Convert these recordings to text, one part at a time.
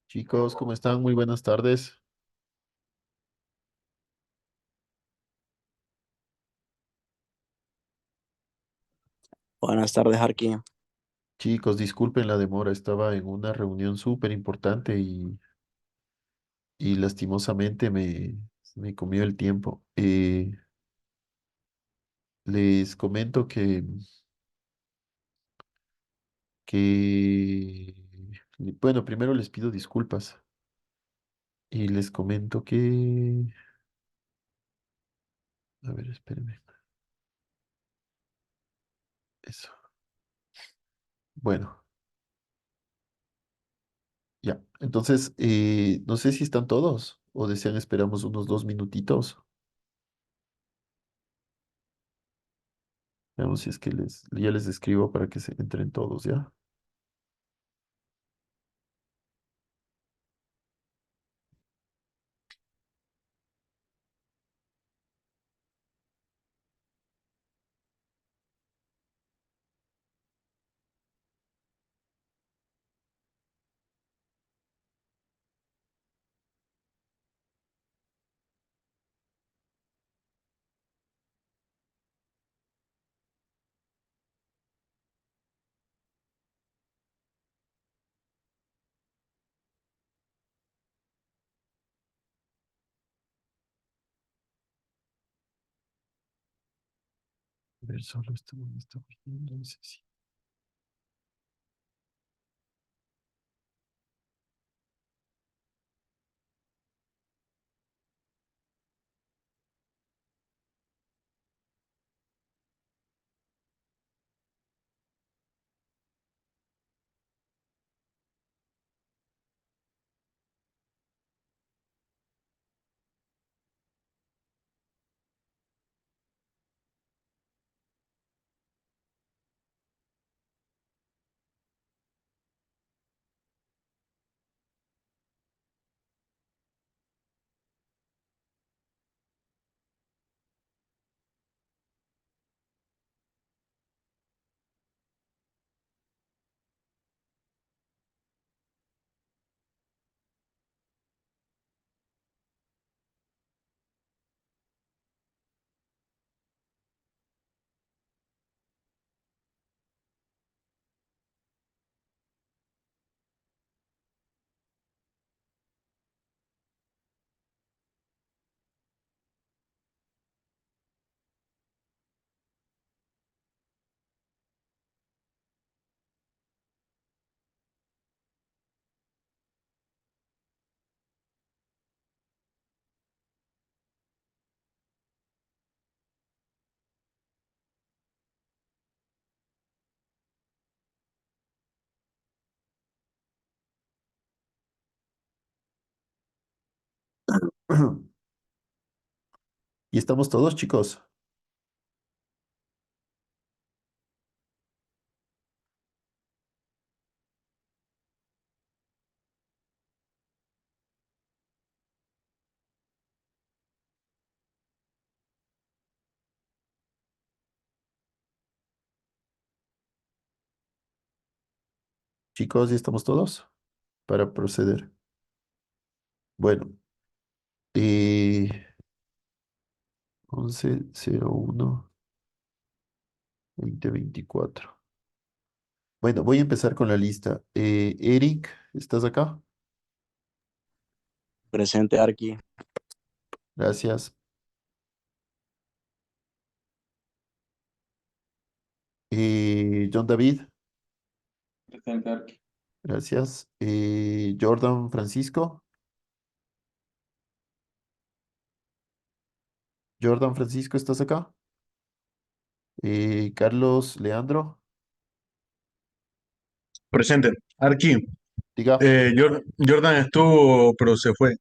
Chicos, ¿cómo están? Muy buenas tardes. Buenas tardes, Arqui. Chicos, disculpen la demora, estaba en una reunión súper importante y lastimosamente me comió el tiempo. Les comento que, bueno, primero les pido disculpas y les comento a ver, espérenme, eso. Bueno, ya. Entonces, no sé si están todos o desean esperamos unos 2 minutitos. Veamos si es que ya les escribo para que se entren todos, ¿ya? A ver, solo está cogiendo, no sé si. Y estamos todos, chicos. Chicos, ¿y estamos todos para proceder? Bueno, eh, 11-01-2024. Bueno, voy a empezar con la lista. Eric, ¿estás acá? Presente, Arqui. Gracias. John David, Presente, Arqui. gracias. Jordan Francisco. Jordan Francisco, ¿estás acá? Carlos Leandro, Presente. Arqui, diga. Jordan estuvo, pero se fue.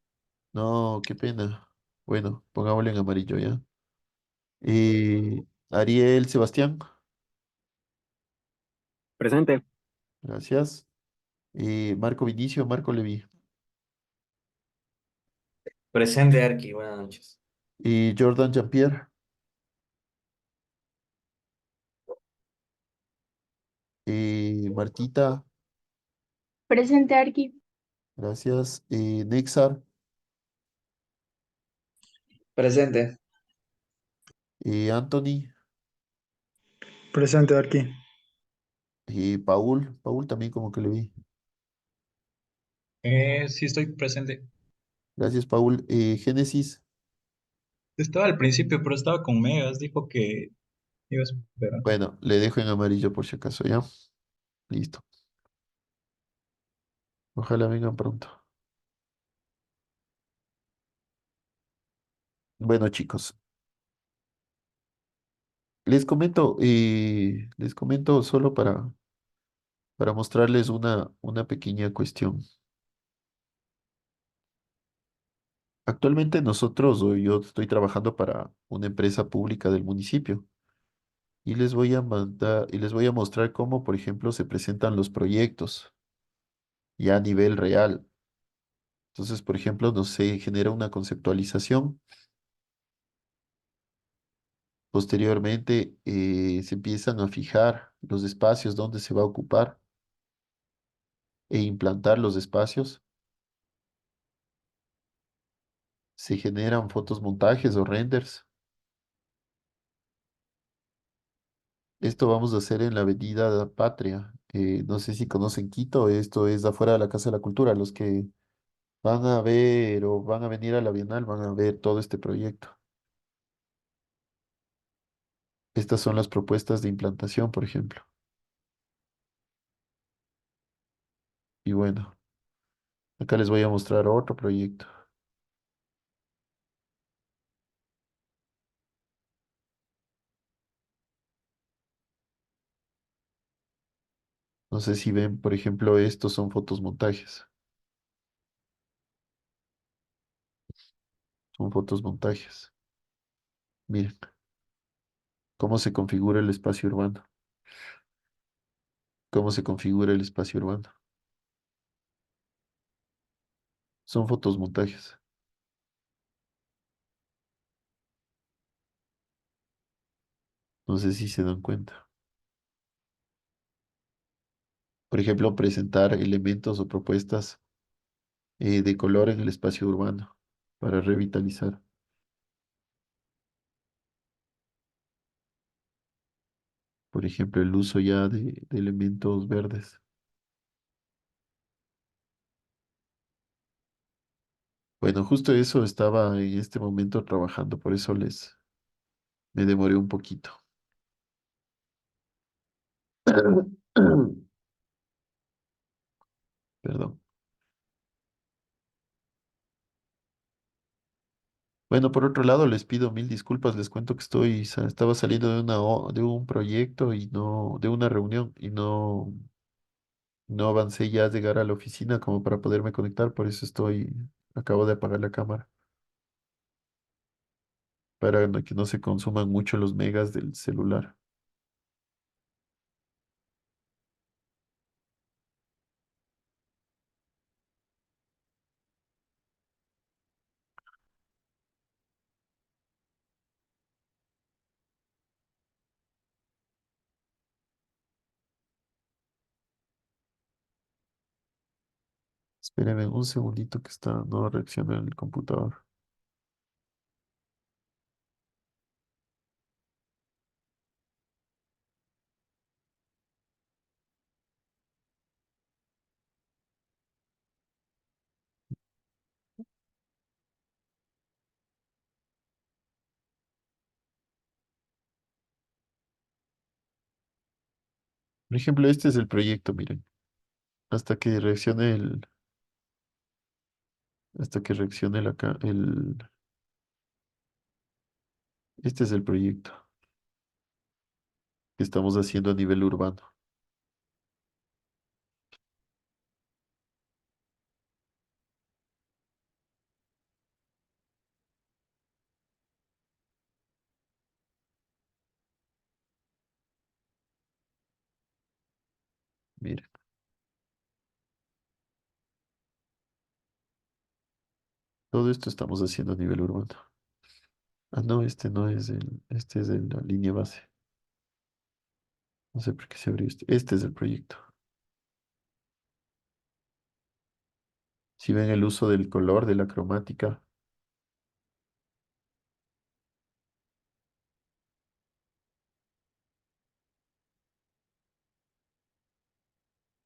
No, qué pena. Bueno, pongámosle en amarillo ya. Ariel Sebastián, Presente. gracias. Marco Vinicio, Marco Levi. Presente, Arqui, buenas noches. Jordan Jean-Pierre. Martita, Presente, Arqui. Gracias. Nexar, Presente. Anthony, Presente aquí. Paul. Paul también como que le vi. Sí, estoy presente. Gracias, Paul. Génesis. Estaba al principio, pero estaba con Megas. Dijo que iba a esperar. Bueno, le dejo en amarillo por si acaso, ¿ya? Listo. Ojalá vengan pronto. Bueno, chicos, les comento solo para mostrarles una pequeña cuestión. Actualmente nosotros, o yo estoy trabajando para una empresa pública del municipio y les voy a mandar, y les voy a mostrar cómo, por ejemplo, se presentan los proyectos ya a nivel real. Entonces, por ejemplo, no se genera una conceptualización. Posteriormente, se empiezan a fijar los espacios donde se va a ocupar e implantar los espacios. Se generan fotos montajes o renders. Esto vamos a hacer en la Avenida Patria. No sé si conocen Quito, esto es afuera de la Casa de la Cultura. Los que van a ver o van a venir a la Bienal van a ver todo este proyecto. Estas son las propuestas de implantación, por ejemplo. Y bueno, acá les voy a mostrar otro proyecto. No sé si ven, por ejemplo, estos son fotos montajes. Son fotos montajes. Miren cómo se configura el espacio urbano. Cómo se configura el espacio urbano. Son fotos montajes. No sé si se dan cuenta. Por ejemplo, presentar elementos o propuestas de color en el espacio urbano para revitalizar. Por ejemplo, el uso ya de elementos verdes. Bueno, justo eso estaba en este momento trabajando, por eso me demoré un poquito. Perdón. Bueno, por otro lado, les pido mil disculpas. Les cuento que estaba saliendo de un proyecto y no, de una reunión y no avancé ya a llegar a la oficina como para poderme conectar. Por eso acabo de apagar la cámara para que no se consuman mucho los megas del celular. Espérenme un segundito que no reacciona el computador. Por ejemplo, este es el proyecto, miren. Hasta que reaccione hasta que reaccione este es el proyecto que estamos haciendo a nivel urbano. Miren, todo esto estamos haciendo a nivel urbano. Ah, no, este no es este es de la línea base. No sé por qué se abrió este. Este es el proyecto. Si ven el uso del color, de la cromática,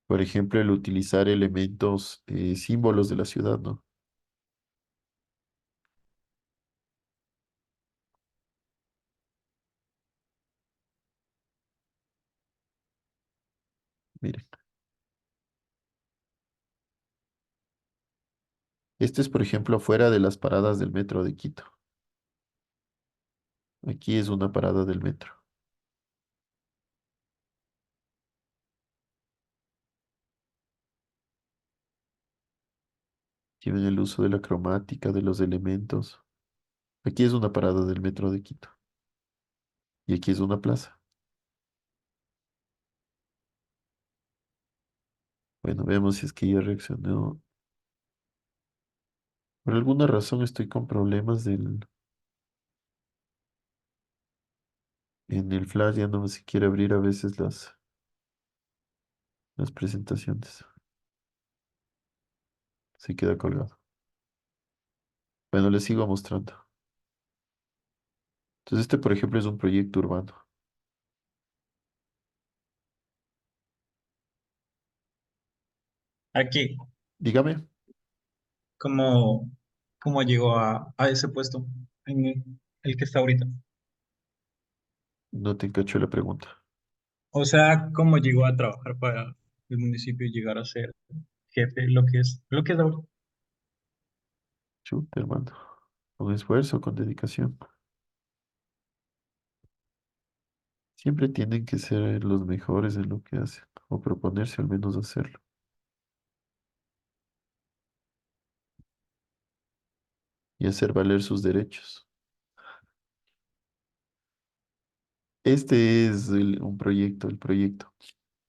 por ejemplo, el utilizar elementos, símbolos de la ciudad, ¿no? Miren, este es, por ejemplo, fuera de las paradas del metro de Quito. Aquí es una parada del metro. Aquí ven el uso de la cromática, de los elementos. Aquí es una parada del metro de Quito. Y aquí es una plaza. Bueno, veamos si es que ya reaccionó. Por alguna razón estoy con problemas en el Flash, ya no se quiere abrir a veces las presentaciones. Se queda colgado. Bueno, les sigo mostrando. Entonces este, por ejemplo, es un proyecto urbano. Aquí, Dígame, ¿cómo, cómo llegó a ese puesto en el que está ahorita? no te encacho la pregunta. O sea, ¿cómo llegó a trabajar para el municipio y llegar a ser jefe, lo que es ahora? Chuta, hermano. Con esfuerzo, con dedicación. Siempre tienen que ser los mejores en lo que hacen, o proponerse al menos hacerlo, y hacer valer sus derechos. Este es un proyecto, el proyecto.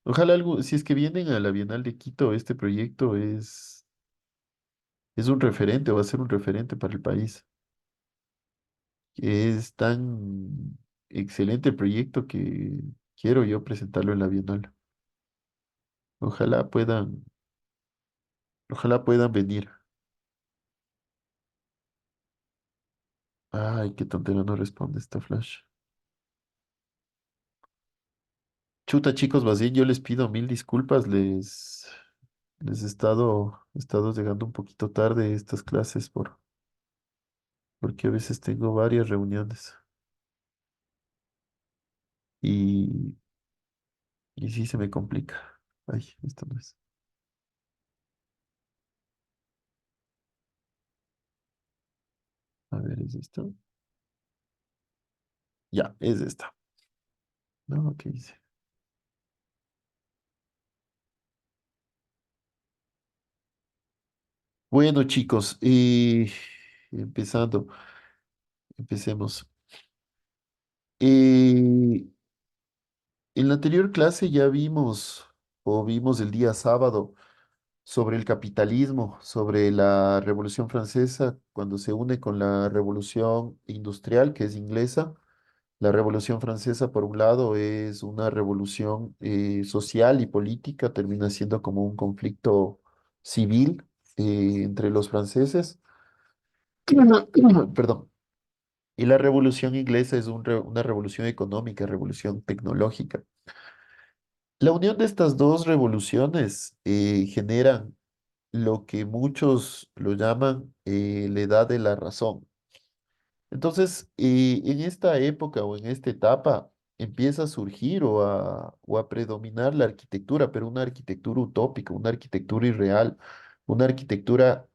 Ojalá algo, si es que vienen a la Bienal de Quito, este proyecto es un referente, o va a ser un referente para el país. Es tan excelente el proyecto que quiero yo presentarlo en la Bienal. Ojalá puedan, ojalá puedan venir. Ay, qué tontera, no responde esta flash. Chuta, chicos, más bien yo les pido mil disculpas, les he estado llegando un poquito tarde a estas clases porque a veces tengo varias reuniones y, y sí se me complica. Ay, esto no es. A ver, ¿es esto? Ya, es esta. No, ¿qué hice? Bueno, chicos, empezando, empecemos. Eh, en la anterior clase ya vimos, o vimos el día sábado, sobre el capitalismo, sobre la Revolución Francesa, cuando se une con la Revolución Industrial, que es inglesa. La Revolución Francesa, por un lado, es una revolución social y política, termina siendo como un conflicto civil entre los franceses. Perdón. Y la Revolución Inglesa es una revolución económica, revolución tecnológica. La unión de estas dos revoluciones generan lo que muchos lo llaman la edad de la razón. Entonces, en esta época o en esta etapa empieza a surgir o a predominar la arquitectura, pero una arquitectura utópica, una arquitectura irreal, una arquitectura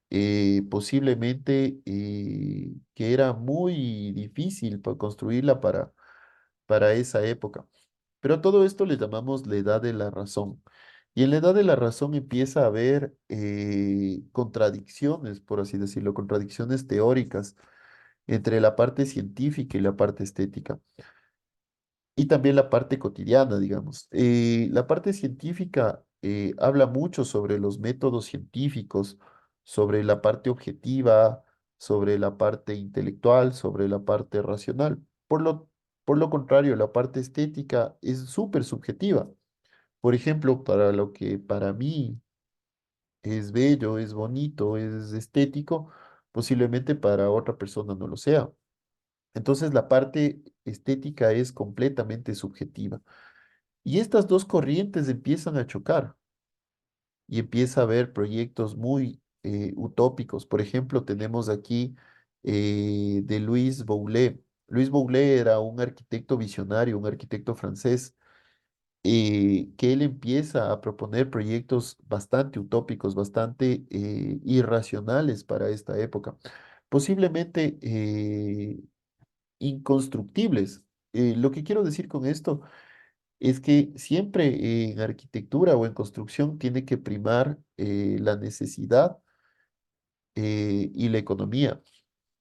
posiblemente que era muy difícil para construirla para esa época. Pero a todo esto le llamamos la edad de la razón. Y en la edad de la razón empieza a haber contradicciones, por así decirlo, contradicciones teóricas entre la parte científica y la parte estética. Y también la parte cotidiana, digamos. La parte científica habla mucho sobre los métodos científicos, sobre la parte objetiva, sobre la parte intelectual, sobre la parte racional. Por lo contrario, la parte estética es súper subjetiva. Por ejemplo, para lo que para mí es bello, es bonito, es estético, posiblemente para otra persona no lo sea. Entonces la parte estética es completamente subjetiva. Y estas dos corrientes empiezan a chocar y empieza a haber proyectos muy utópicos. Por ejemplo, tenemos aquí de Louis Boulet. Louis Boulet era un arquitecto visionario, un arquitecto francés, que él empieza a proponer proyectos bastante utópicos, bastante irracionales para esta época, posiblemente inconstructibles. Lo que quiero decir con esto es que siempre en arquitectura o en construcción tiene que primar la necesidad y la economía.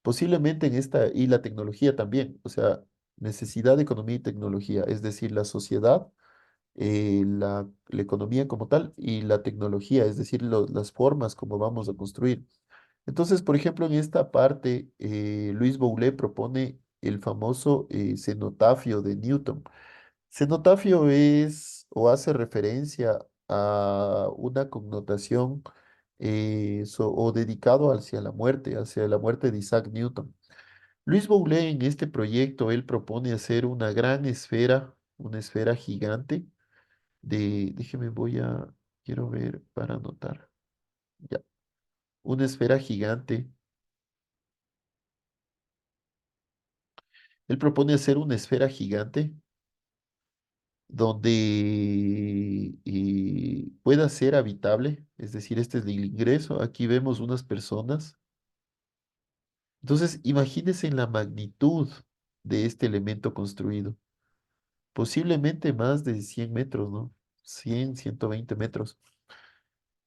Posiblemente en esta, y la tecnología también, o sea, necesidad, economía y tecnología, es decir, la sociedad, la economía como tal y la tecnología, es decir, las formas como vamos a construir. Entonces, por ejemplo, en esta parte, Luis Boulet propone el famoso cenotafio de Newton. Cenotafio es o hace referencia a una connotación o dedicado hacia la muerte de Isaac Newton. Luis Boulet en este proyecto, él propone hacer una gran esfera, una esfera gigante déjeme, quiero ver para anotar, ya, una esfera gigante. Él propone hacer una esfera gigante donde pueda ser habitable, es decir, este es el ingreso. Aquí vemos unas personas. Entonces, imagínense la magnitud de este elemento construido. Posiblemente más de 100 metros, ¿no? 120 metros.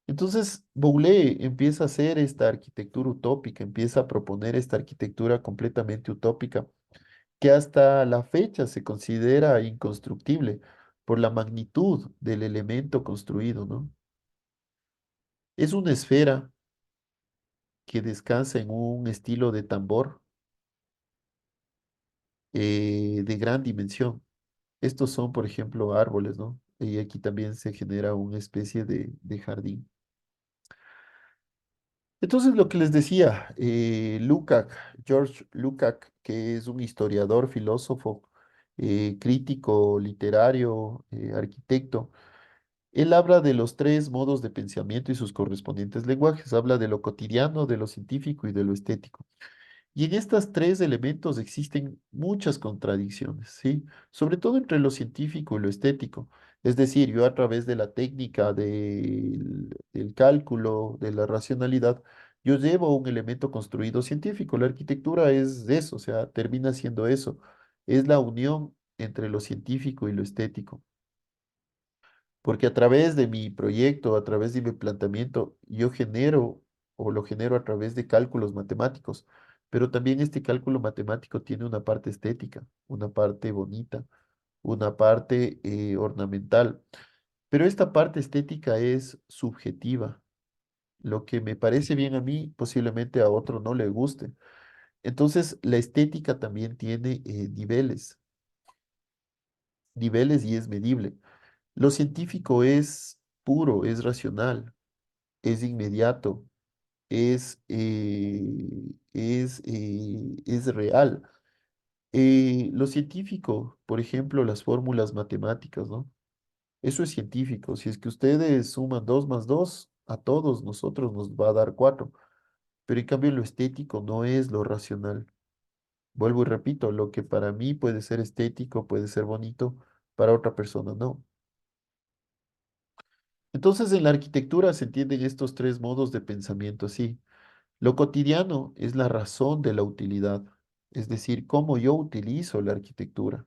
Entonces, Boulé empieza a hacer esta arquitectura utópica, empieza a proponer esta arquitectura completamente utópica, que hasta la fecha se considera inconstructible por la magnitud del elemento construido, ¿no? Es una esfera que descansa en un estilo de tambor de gran dimensión. Estos son, por ejemplo, árboles, ¿no? Y aquí también se genera una especie de jardín. Entonces, lo que les decía, Lukács, George Lukács, que es un historiador, filósofo, crítico, literario, arquitecto, él habla de los tres modos de pensamiento y sus correspondientes lenguajes. Habla de lo cotidiano, de lo científico y de lo estético. Y en estos tres elementos existen muchas contradicciones, ¿sí? Sobre todo entre lo científico y lo estético. Es decir, yo a través de la técnica del cálculo, de la racionalidad, yo llevo un elemento construido científico. La arquitectura es de eso, o sea, termina siendo eso. Es la unión entre lo científico y lo estético. Porque a través de mi proyecto, a través de mi planteamiento, yo genero o lo genero a través de cálculos matemáticos, pero también este cálculo matemático tiene una parte estética, una parte bonita, una parte ornamental, pero esta parte estética es subjetiva. Lo que me parece bien a mí, posiblemente a otro no le guste. Entonces, la estética también tiene niveles y es medible. Lo científico es puro, es racional, es inmediato, es real. Lo científico, por ejemplo, las fórmulas matemáticas, ¿no? Eso es científico. Si es que ustedes suman 2 más 2 a todos nosotros nos va a dar 4. Pero en cambio lo estético no es lo racional. Vuelvo y repito, lo que para mí puede ser estético, puede ser bonito, para otra persona no. Entonces, en la arquitectura se entienden estos tres modos de pensamiento así. Lo cotidiano es la razón de la utilidad, es decir, cómo yo utilizo la arquitectura.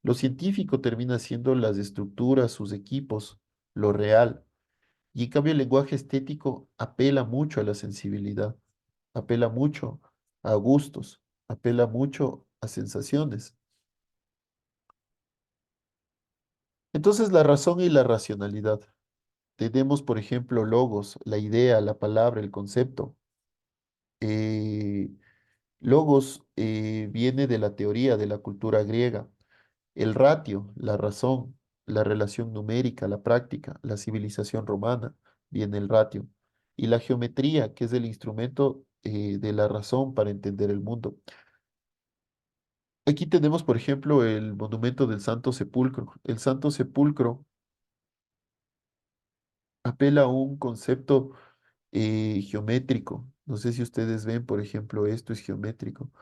Lo científico termina siendo las estructuras, sus equipos, lo real. Y en cambio el lenguaje estético apela mucho a la sensibilidad, apela mucho a gustos, apela mucho a sensaciones. Entonces, la razón y la racionalidad. Tenemos, por ejemplo, logos, la idea, la palabra, el concepto. Eh, Logos viene de la teoría de la cultura griega. El ratio, la razón, la relación numérica, la práctica, la civilización romana, viene el ratio. y la geometría, que es el instrumento de la razón para entender el mundo. Aquí tenemos, por ejemplo, el monumento del Santo Sepulcro. El Santo Sepulcro apela a un concepto geométrico. No sé si ustedes ven, por ejemplo, esto es geométrico,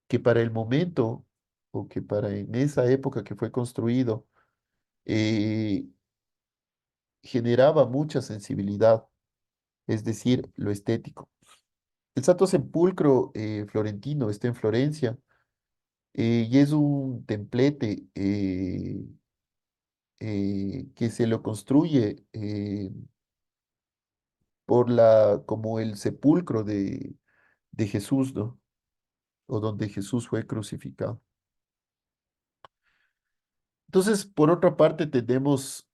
que para el momento o que para en esa época que fue construido, eh, generaba mucha sensibilidad, es decir, lo estético. El Santo Sepulcro florentino está en Florencia y es un templete que se lo construye como el sepulcro de Jesús, ¿no? O donde Jesús fue crucificado. Entonces, por otra parte, tenemos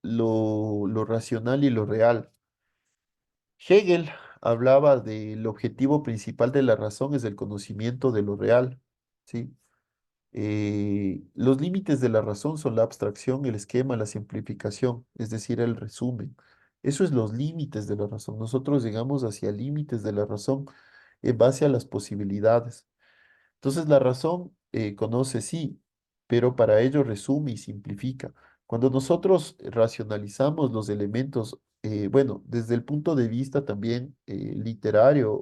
lo racional y lo real. Hegel hablaba del objetivo principal de la razón es el conocimiento de lo real, ¿sí? Los límites de la razón son la abstracción, el esquema, la simplificación, es decir, el resumen. Eso es los límites de la razón. Nosotros llegamos hacia límites de la razón en base a las posibilidades. Entonces la razón conoce sí, pero para ello resume y simplifica. Cuando nosotros racionalizamos los elementos, bueno, desde el punto de vista también literario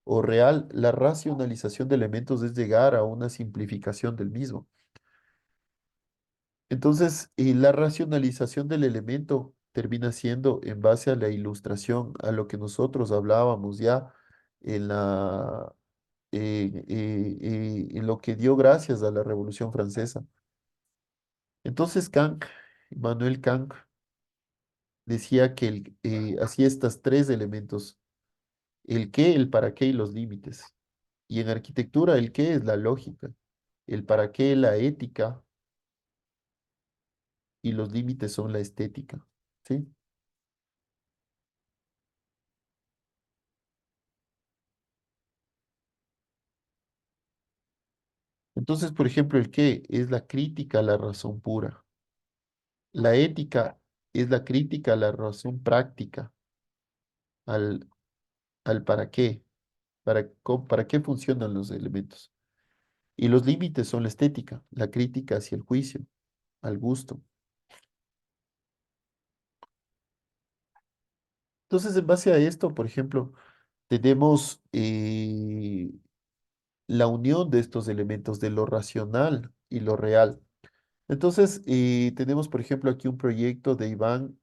o real, la racionalización de elementos es llegar a una simplificación del mismo. Entonces, la racionalización del elemento termina siendo en base a la ilustración, a lo que nosotros hablábamos ya en en lo que dio gracias a la Revolución Francesa. Entonces, Immanuel Kant, decía que hacía estos tres elementos, el qué, el para qué y los límites. Y en arquitectura, el qué es la lógica, el para qué la ética y los límites son la estética, ¿sí? Entonces, por ejemplo, el qué es la crítica a la razón pura. La ética es la crítica a la razón práctica, al, al para qué, para qué funcionan los elementos. Y los límites son la estética, la crítica hacia el juicio, al gusto. Entonces, en base a esto, por ejemplo, tenemos la unión de estos elementos de lo racional y lo real. Entonces, tenemos, por ejemplo, aquí un proyecto de Iván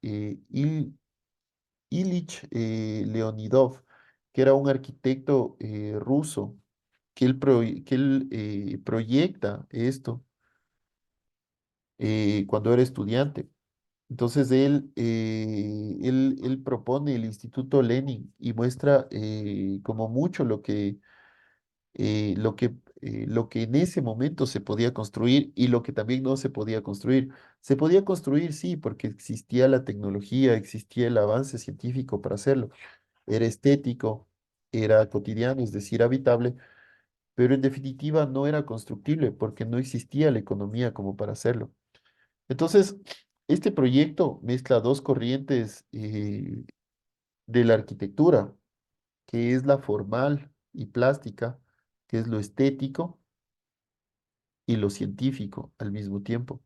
Ilich Leonidov, que era un arquitecto ruso, que él proyecta esto cuando era estudiante. Entonces, él propone el Instituto Lenin y muestra como mucho eh, lo que, lo que en ese momento se podía construir y lo que también no se podía construir. Se podía construir, sí, porque existía la tecnología, existía el avance científico para hacerlo. Era estético, era cotidiano, es decir, habitable, pero en definitiva no era constructible porque no existía la economía como para hacerlo. Entonces, este proyecto mezcla dos corrientes de la arquitectura, que es la formal y plástica, que es lo estético y lo científico al mismo tiempo.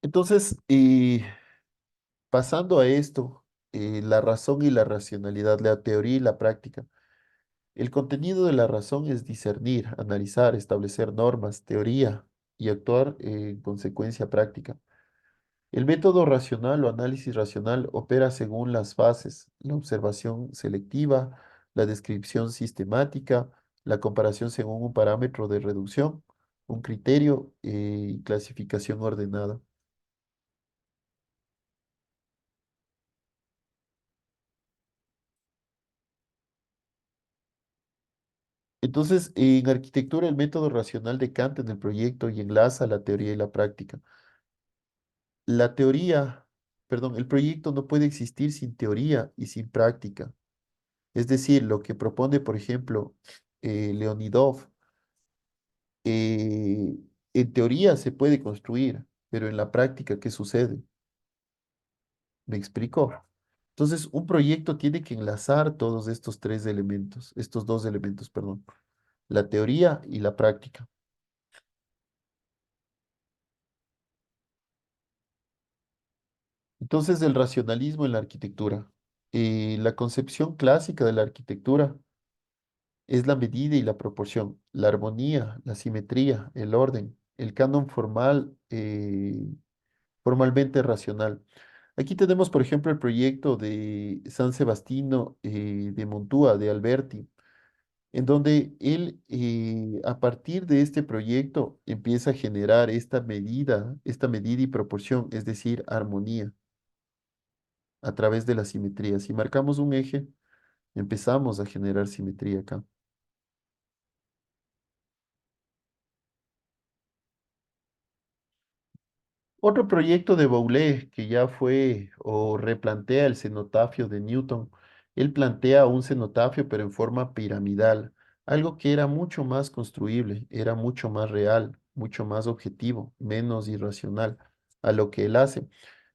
Entonces, pasando a esto, la razón y la racionalidad, la teoría y la práctica. El contenido de la razón es discernir, analizar, establecer normas, teoría y actuar en consecuencia práctica. El método racional o análisis racional opera según las fases: la observación selectiva, la descripción sistemática, la comparación según un parámetro de reducción, un criterio y clasificación ordenada. Entonces, en arquitectura, el método racional decanta en el proyecto y enlaza la teoría y la práctica. La teoría, perdón, el proyecto no puede existir sin teoría y sin práctica. Es decir, lo que propone, por ejemplo, Leonidov eh, en teoría se puede construir, pero en la práctica, ¿qué sucede? ¿Me explico? Entonces, un proyecto tiene que enlazar todos estos tres elementos, estos dos elementos, perdón, la teoría y la práctica. Entonces, el racionalismo en la arquitectura. La concepción clásica de la arquitectura es la medida y la proporción, la armonía, la simetría, el orden, el canon formal, formalmente racional. Aquí tenemos, por ejemplo, el proyecto de San Sebastiano de Montua, de Alberti, en donde él, a partir de este proyecto, empieza a generar esta medida y proporción, es decir, armonía, a través de la simetría. Si marcamos un eje, empezamos a generar simetría acá. Otro proyecto de Boulez que ya fue o replantea el cenotafio de Newton. Él plantea un cenotafio pero en forma piramidal, algo que era mucho más construible, era mucho más real, mucho más objetivo, menos irracional a lo que él hace.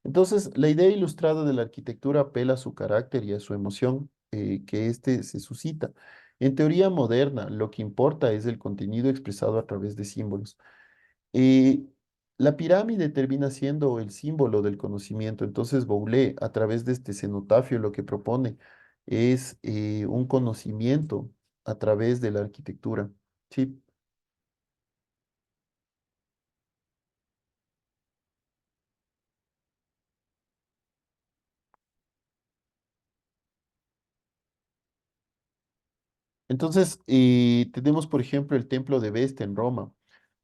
Entonces, la idea ilustrada de la arquitectura apela a su carácter y a su emoción que éste se suscita. En teoría moderna, lo que importa es el contenido expresado a través de símbolos. Y la pirámide termina siendo el símbolo del conocimiento. Entonces, Boulé, a través de este cenotafio, lo que propone es un conocimiento a través de la arquitectura. Sí. Entonces, tenemos, por ejemplo, el templo de Vesta en Roma.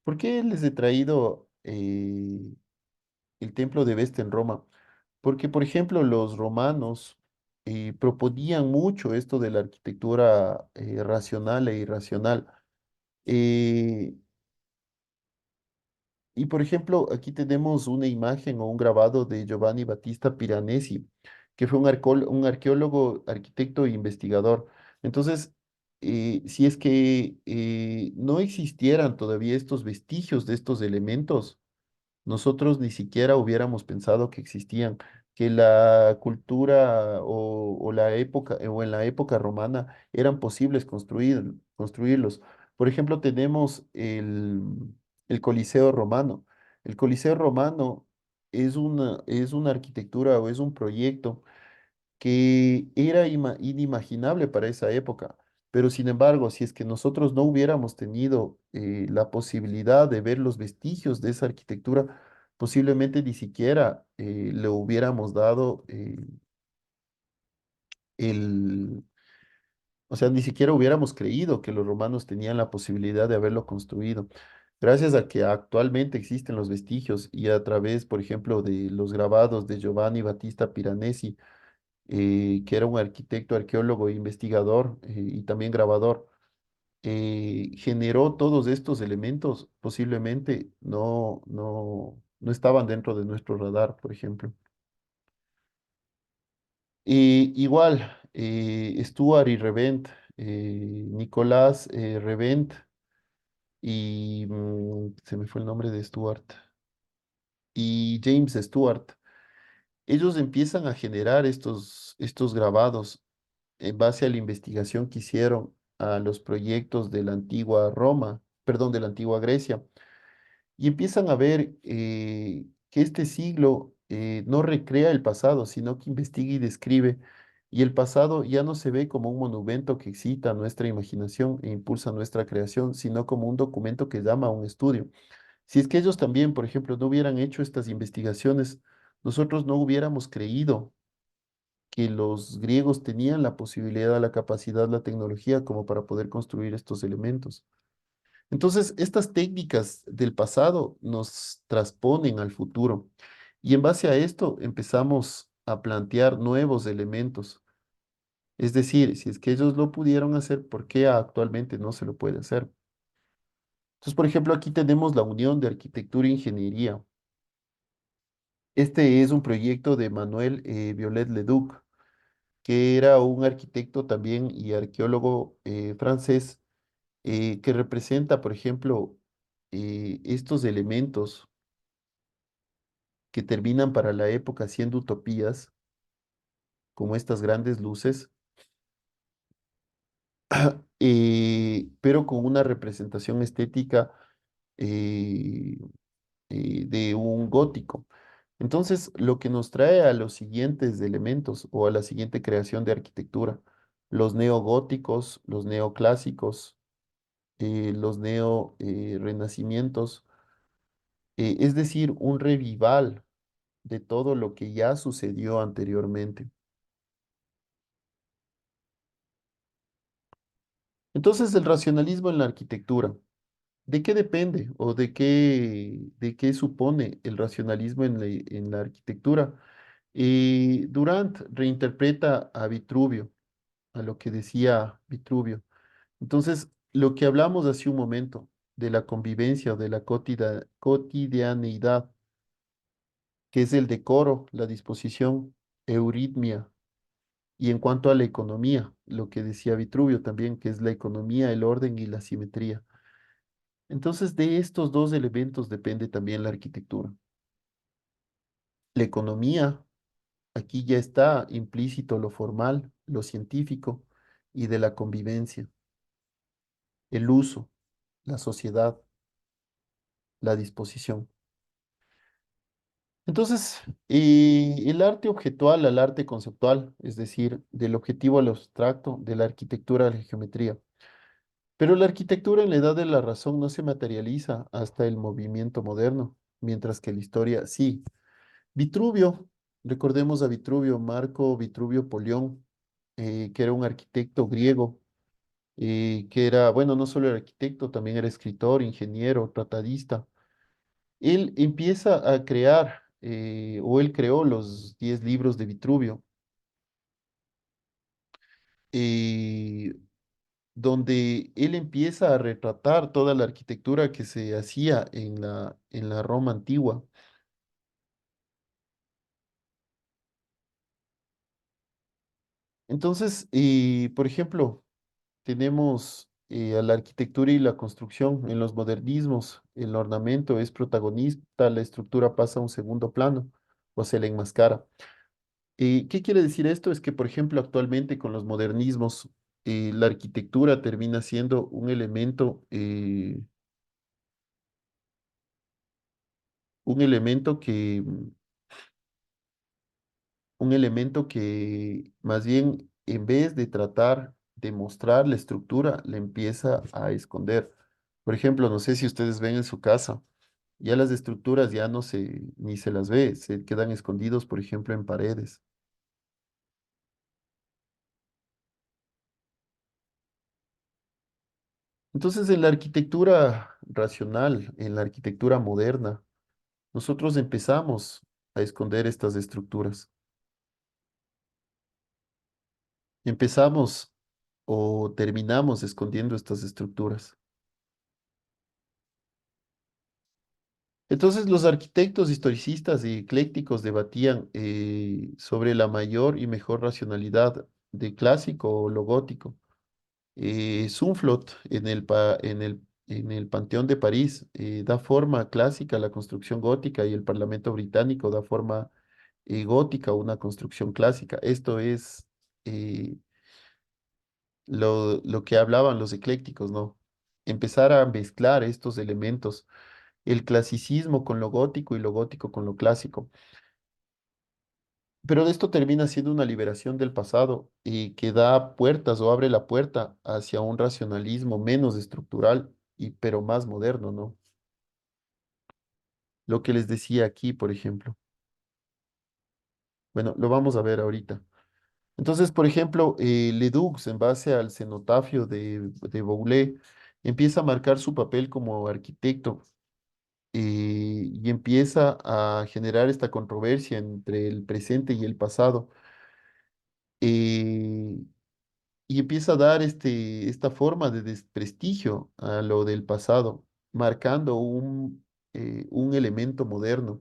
¿Por qué les he traído el templo de Vesta en Roma? Porque, por ejemplo, los romanos proponían mucho esto de la arquitectura racional e irracional. Eh, y por ejemplo, aquí tenemos una imagen o un grabado de Giovanni Battista Piranesi, que fue un arqueólogo, arquitecto e investigador. Entonces, si es que no existieran todavía estos vestigios de estos elementos, nosotros ni siquiera hubiéramos pensado que existían, que la cultura o la época o en la época romana eran posibles construirlos. Por ejemplo, tenemos el Coliseo romano. El Coliseo romano es una arquitectura o es un proyecto que era inimaginable para esa época. Pero sin embargo, si es que nosotros no hubiéramos tenido la posibilidad de ver los vestigios de esa arquitectura, posiblemente ni siquiera le hubiéramos dado el, o sea, ni siquiera hubiéramos creído que los romanos tenían la posibilidad de haberlo construido. Gracias a que actualmente existen los vestigios y a través, por ejemplo, de los grabados de Giovanni Battista Piranesi, que era un arquitecto, arqueólogo e investigador y también grabador, generó todos estos elementos, posiblemente no estaban dentro de nuestro radar, por ejemplo. Igual, Stuart y Revent, Nicolás Revent y se me fue el nombre de Stuart, y James Stuart, ellos empiezan a generar estos grabados en base a la investigación que hicieron a los proyectos de la antigua Roma, perdón, de la antigua Grecia, y empiezan a ver que este siglo no recrea el pasado, sino que investiga y describe, y el pasado ya no se ve como un monumento que excita nuestra imaginación e impulsa nuestra creación, sino como un documento que llama a un estudio. Si es que ellos también, por ejemplo, no hubieran hecho estas investigaciones, nosotros no hubiéramos creído que los griegos tenían la posibilidad, la capacidad, la tecnología como para poder construir estos elementos. Entonces, estas técnicas del pasado nos transponen al futuro y en base a esto empezamos a plantear nuevos elementos. Es decir, si es que ellos lo pudieron hacer, ¿por qué actualmente no se lo puede hacer? Entonces, por ejemplo, aquí tenemos la unión de arquitectura e ingeniería. Este es un proyecto de Manuel Violet Leduc, que era un arquitecto también y arqueólogo francés que representa, por ejemplo, estos elementos que terminan para la época siendo utopías, como estas grandes luces, pero con una representación estética eh, de un gótico. Entonces, lo que nos trae a los siguientes elementos o a la siguiente creación de arquitectura, los neogóticos, los neoclásicos, los neo-renacimientos, es decir, un revival de todo lo que ya sucedió anteriormente. Entonces, el racionalismo en la arquitectura, ¿de qué depende o de qué supone el racionalismo en la arquitectura? Durant reinterpreta a Vitruvio, a lo que decía Vitruvio. Entonces, lo que hablamos hace un momento de la convivencia o de la cotidianeidad, que es el decoro, la disposición, euritmia, y en cuanto a la economía, lo que decía Vitruvio también, que es la economía, el orden y la simetría. Entonces, de estos dos elementos depende también la arquitectura. La economía, aquí ya está implícito lo formal, lo científico y de la convivencia, el uso, la sociedad, la disposición. Entonces, el arte objetual al arte conceptual, es decir, del objetivo al abstracto, de la arquitectura a la geometría. Pero la arquitectura en la edad de la razón no se materializa hasta el movimiento moderno, mientras que la historia sí. Vitruvio, recordemos a Vitruvio, Marco Vitruvio Polión, que era un arquitecto griego, que era, bueno, no solo era arquitecto, también era escritor, ingeniero, tratadista. Él empieza a crear, o él creó los 10 libros de Vitruvio, eh, donde él empieza a retratar toda la arquitectura que se hacía en la Roma antigua. Entonces, por ejemplo, tenemos a la arquitectura y la construcción en los modernismos. El ornamento es protagonista, la estructura pasa a un segundo plano o se le enmascara. ¿Qué quiere decir esto? Es que, por ejemplo, actualmente con los modernismos, la arquitectura termina siendo un elemento que más bien en vez de tratar de mostrar la estructura, le empieza a esconder. Por ejemplo, no sé si ustedes ven en su casa, ya las estructuras ya no ni se las ve, se quedan escondidos, por ejemplo, en paredes. Entonces, en la arquitectura racional, en la arquitectura moderna, nosotros empezamos a esconder estas estructuras. Empezamos o terminamos escondiendo estas estructuras. Entonces los arquitectos historicistas y eclécticos debatían sobre la mayor y mejor racionalidad de clásico o lo gótico. Zumflot en el Panteón de París da forma clásica a la construcción gótica y el Parlamento británico da forma gótica a una construcción clásica. Esto es eh, lo que hablaban los eclécticos, ¿no? Empezar a mezclar estos elementos, el clasicismo con lo gótico y lo gótico con lo clásico. Pero esto termina siendo una liberación del pasado y que da puertas o abre la puerta hacia un racionalismo menos estructural pero más moderno, ¿no? Lo que les decía aquí, por ejemplo. Bueno, lo vamos a ver ahorita. Entonces, por ejemplo, Ledoux, en base al cenotafio de Boulez, empieza a marcar su papel como arquitecto y empieza a generar esta controversia entre el presente y el pasado. eh, y empieza a dar esta forma de desprestigio a lo del pasado, marcando un elemento moderno.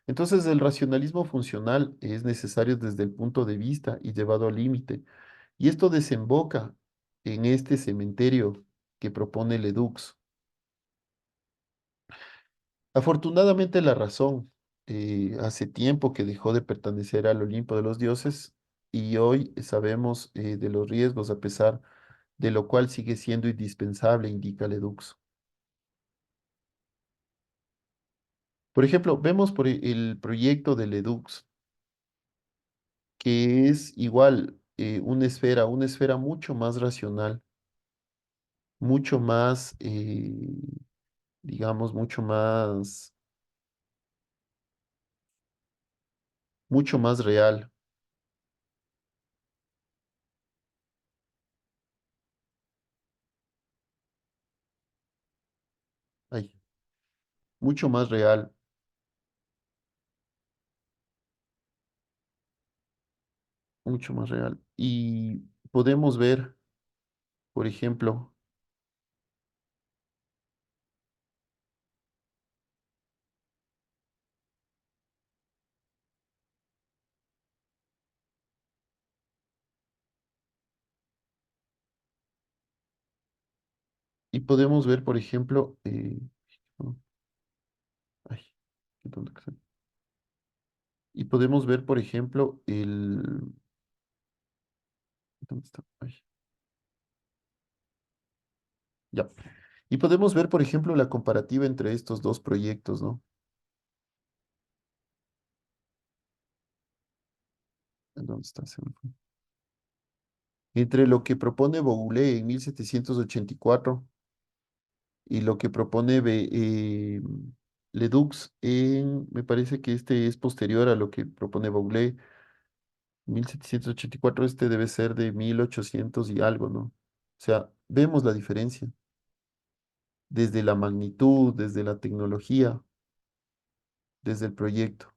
Entonces, el racionalismo funcional es necesario desde el punto de vista y llevado al límite. Y esto desemboca en este cementerio que propone Ledoux. Afortunadamente la razón hace tiempo que dejó de pertenecer al Olimpo de los dioses y hoy sabemos de los riesgos, a pesar de lo cual sigue siendo indispensable, indica Ledux. Por ejemplo, vemos por el proyecto de Ledux, que es igual una esfera mucho más racional, mucho más, digamos, mucho más real. Ay, mucho más real, mucho más real. Y podemos ver, por ejemplo, por ejemplo, oh, ay, qué tonto que soy. Y podemos ver, por ejemplo, ¿dónde está? Ay, ya. Y podemos ver, por ejemplo, la comparativa entre estos dos proyectos, ¿no? ¿Dónde está? Se me fue. Entre lo que propone Boulez en 1784 y lo que propone Ledoux me parece que este es posterior a lo que propone Boulez, 1784, este debe ser de 1800 y algo, ¿no? O sea, vemos la diferencia desde la magnitud, desde la tecnología, desde el proyecto.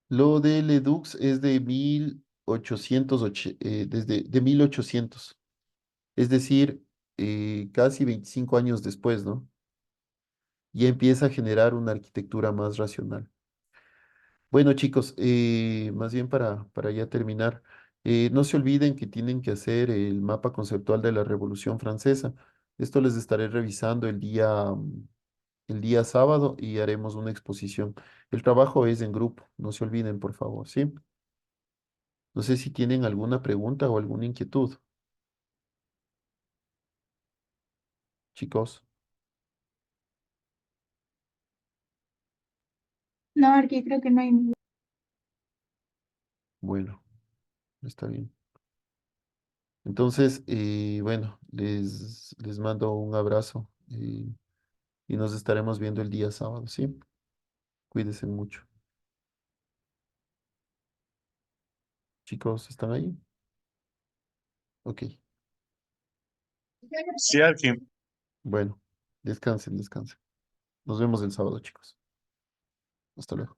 Lo de Ledoux es de 1800, es decir, casi 25 años después, ¿no? Ya empieza a generar una arquitectura más racional. Bueno, chicos, más bien para ya terminar, no se olviden que tienen que hacer el mapa conceptual de la Revolución Francesa. Esto les estaré revisando el día sábado y haremos una exposición. El trabajo es en grupo, no se olviden, por favor, ¿sí? No sé si tienen alguna pregunta o alguna inquietud, chicos. No, Arqui, creo que no hay ningún. Bueno, está bien. Entonces, bueno, les mando un abrazo y nos estaremos viendo el día sábado, ¿sí? Cuídense mucho. Chicos, ¿están ahí? Ok, Sí, Arqui. bueno, descansen, descansen. Nos vemos el sábado, chicos. Hasta luego.